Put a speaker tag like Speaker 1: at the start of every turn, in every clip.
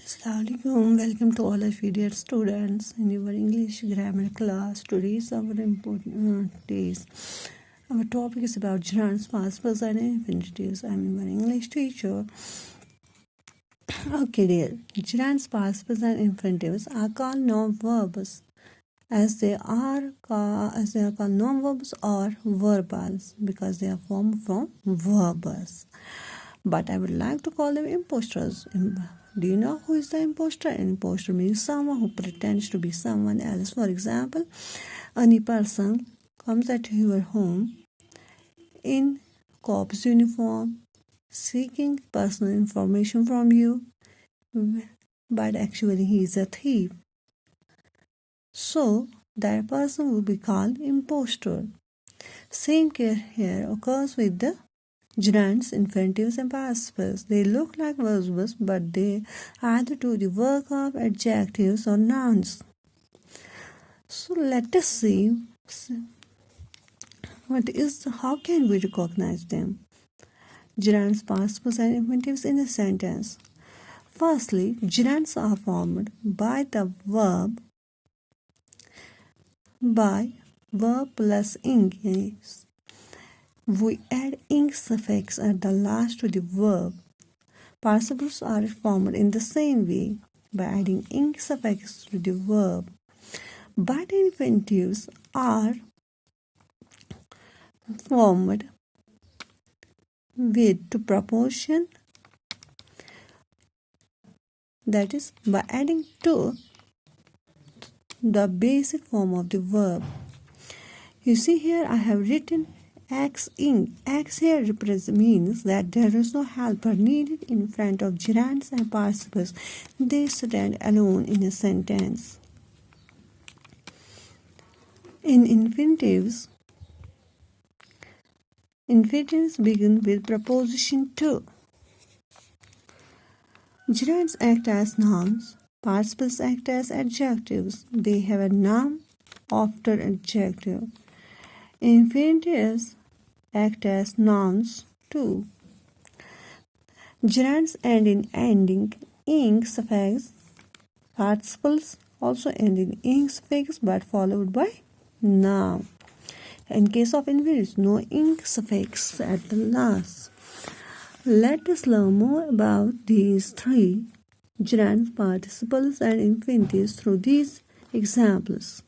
Speaker 1: Assalamualaikum. Welcome to all of you dear students in your English grammar class. Today is our important days. Our topic is about gerunds, participles and infinitives. I'm your English teacher. Okay dear. Gerunds, participles and infinitives are called non-verbs as they are called non-verbs or verbals because they are formed from verbs. But I would like to call them imposters. Do you know who is the imposter? An imposter means someone who pretends to be someone else. For example, any person comes at your home in cop's uniform, seeking personal information from you, but actually he is a thief. So that person will be called imposter. Same case here occurs with the gerunds, infinitives and participles. They look like verbs, but they either do the work of adjectives or nouns. So let us see how can we recognize them? Gerunds, participles and infinitives in a sentence. Firstly, gerunds are formed by the verb plus ing. We add ing suffix at the last to the verb. Participles are formed in the same way by adding ing suffix to the verb. But infinitives are formed with to proportion, that is by adding to the basic form of the verb. You see here I have written X ing. X here means that there is no helper needed in front of gerunds and participles. They stand alone in a sentence. In infinitives begin with preposition to. Gerunds act as nouns. Participles act as adjectives. They have a noun after adjective. Infinitives act as nouns too. Gerunds end in ending ing suffix. Participles also end in ing suffix but followed by noun. In case of infinitives, no ing suffix at the last. Let us learn more about these three gerunds, participles and infinitives through these examples.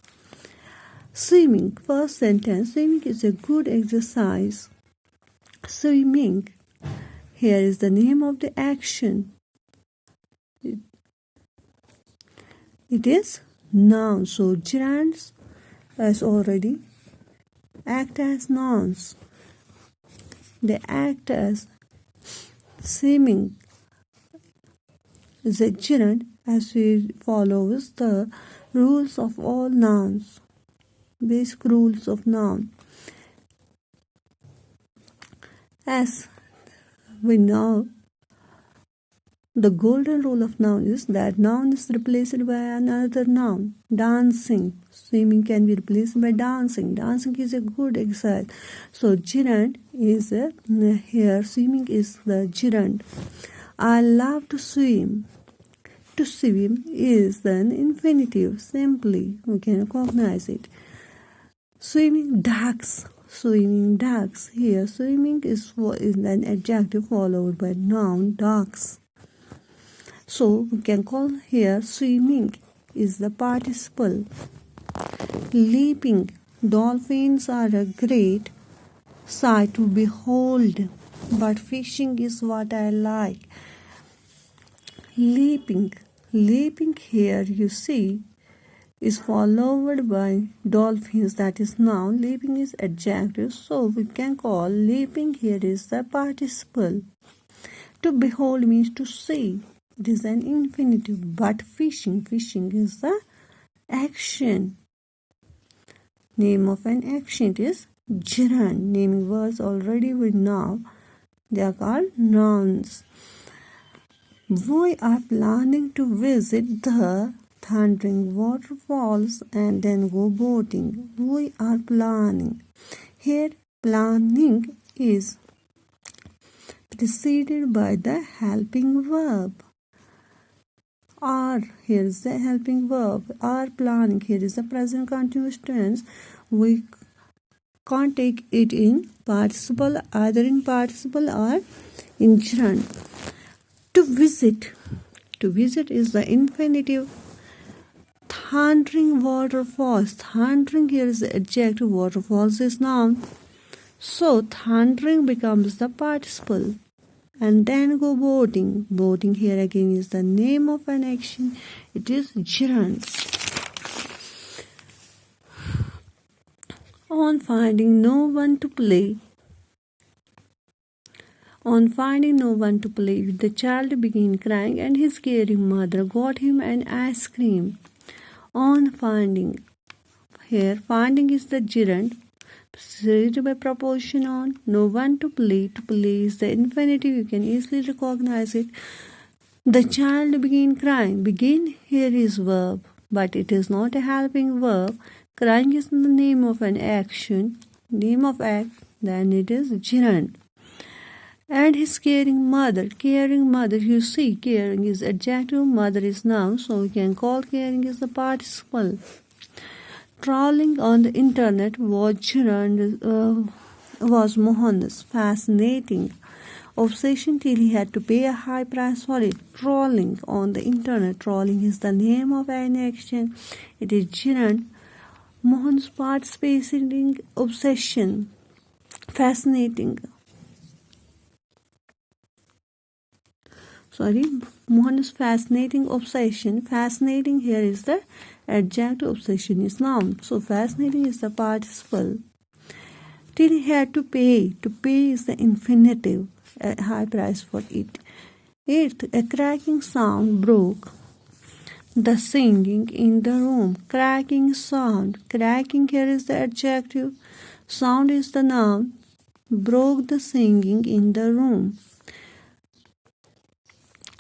Speaker 1: Swimming. First sentence, swimming is a good exercise. Swimming. Here is the name of the action. It is noun. So gerunds as already act as nouns. They act as swimming is a gerund as it follows the rules of all nouns. Basic rules of noun. As we know, the golden rule of noun is that noun is replaced by another noun. Dancing. Swimming can be replaced by dancing. Dancing is a good exercise. So gerund is here. Swimming is the gerund. I love to swim. To swim is an infinitive. Simply we can recognize it. Swimming ducks. Swimming ducks. Here swimming is an adjective followed by noun ducks. So we can call here swimming is the participle. Leaping. Dolphins are a great sight to behold, but fishing is what I like. Leaping. Leaping here you see is followed by dolphins, that is noun. Leaping is adjective, so we can call leaping here is the participle. To behold means to see. It is an infinitive. But fishing is the action. Name of an action is gerund. Naming words already we know. They are called nouns. We are planning to visit the thundering waterfalls and then go boating. We are planning. Here planning is preceded by the helping verb. Are, here is the helping verb. Are planning, here is the present continuous tense. We can't take it in participle, either in participle or in gerund. To visit. To visit is the infinitive. Thundering waterfalls. Thundering, here is the adjective. Waterfalls is noun. So thundering becomes the participle. And then go boating. Boating here again is the name of an action. It is gerunds. On finding no one to play. On finding no one to play with, the child began crying and his caring mother got him an ice cream. On finding. Here finding is the gerund. Preceded by preposition on. No one to play. To play is the infinitive. You can easily recognize it. The child began crying. Begin here is verb, but it is not a helping verb. Crying is the name of an action. Name of act. Then it is gerund. And his caring mother. Caring mother. You see, caring is adjective. Mother is noun. So we can call caring as the participle. Trawling on the internet was Mohan's fascinating obsession till he had to pay a high price for it. Trawling on the internet. Trawling is the name of an action. It is gerund. Mohan's participating obsession. Fascinating. Mohan's fascinating obsession. Fascinating here is the adjective, obsession is noun. So fascinating is the participle. Till he had to pay. To pay is the infinitive. A high price for it. Eighth, a cracking sound broke the singing in the room. Cracking sound. Cracking here is the adjective. Sound is the noun. Broke the singing in the room.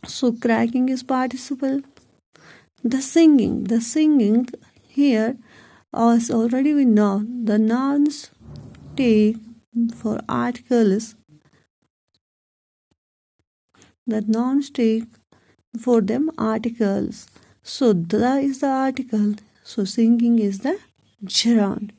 Speaker 1: So cracking is participle. The singing here, as already we know, the nouns take for articles. The nouns take for them articles. So the is the article. So singing is the gerund.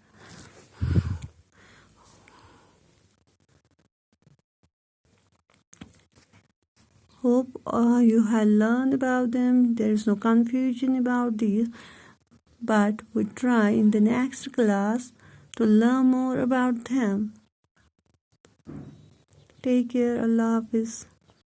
Speaker 1: Hope you have learned about them. There is no confusion about these. But we try in the next class to learn more about them. Take care. Allah Hafiz.